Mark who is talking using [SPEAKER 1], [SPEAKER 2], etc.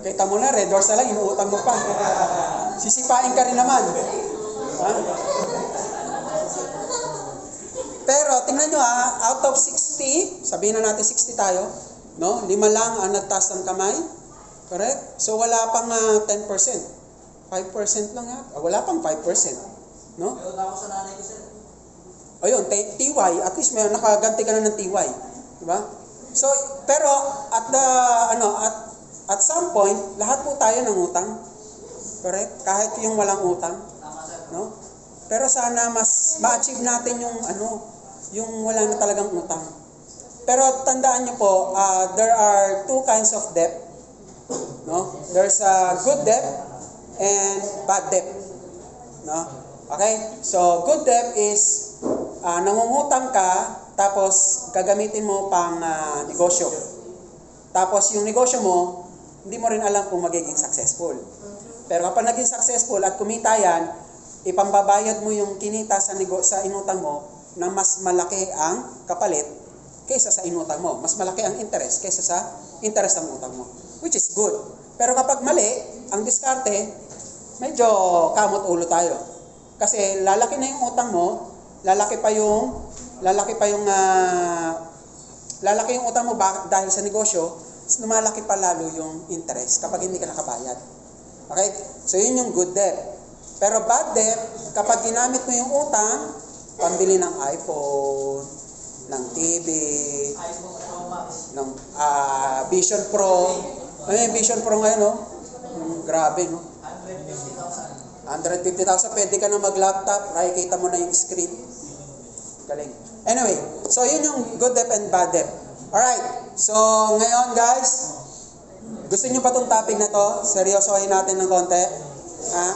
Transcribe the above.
[SPEAKER 1] Kita mo na, red horse na lang, inuutang mo pa. Sisipain ka rin naman. Ha? Pero, tingnan nyo out of 60, sabihin na natin 60 tayo, no? 5 lang ang nagtaas ng kamay. Correct? So, wala pang 10%. 5% lang wala pang 5%. No?
[SPEAKER 2] May utang ko sa nanay ko, sir.
[SPEAKER 1] Ayun, TY, at least may nakaganti ka na ng TY. Diba? So, pero, at some point, lahat po tayo ng utang. Correct? Kahit yung walang utang.
[SPEAKER 2] Tama, sir.
[SPEAKER 1] No? Pero sana mas ma-achieve natin yung wala na talagang utang. Pero tandaan niyo po, there are two kinds of debt. No? There's a good debt and bad debt. No? Okay? So, good debt is nangungutang ka, tapos gagamitin mo pang negosyo. Tapos yung negosyo mo, hindi mo rin alam kung magiging successful. Pero kapag naging successful at kumita yan, ipambabayad mo yung kinita sa inutang mo na mas malaki ang kapalit kaysa sa inutang mo. Mas malaki ang interest kaysa sa interest ng utang mo. Which is good. Pero kapag mali, ang diskarte, medyo kamot ulo tayo. Kasi lalaki na yung utang mo, lalaki yung utang mo dahil sa negosyo, lumalaki pa lalo yung interest kapag hindi ka nakabayad. Okay? So yun yung good debt. Pero bad debt, kapag ginamit mo yung utang, pambili ng iPhone, ng TV,
[SPEAKER 2] iPhone Pro Max.
[SPEAKER 1] ng Vision Pro. Ano yung Vision Pro ngayon, no? Grabe, no?
[SPEAKER 2] 150,000.
[SPEAKER 1] 150,000, pwede ka na mag-laptop, nakikita mo na yung screen. Galing. Anyway, so yun yung good debt and bad debt. Alright, so ngayon guys, gusto nyo ba itong topic na to? Seryosohin natin ng konti. Ha?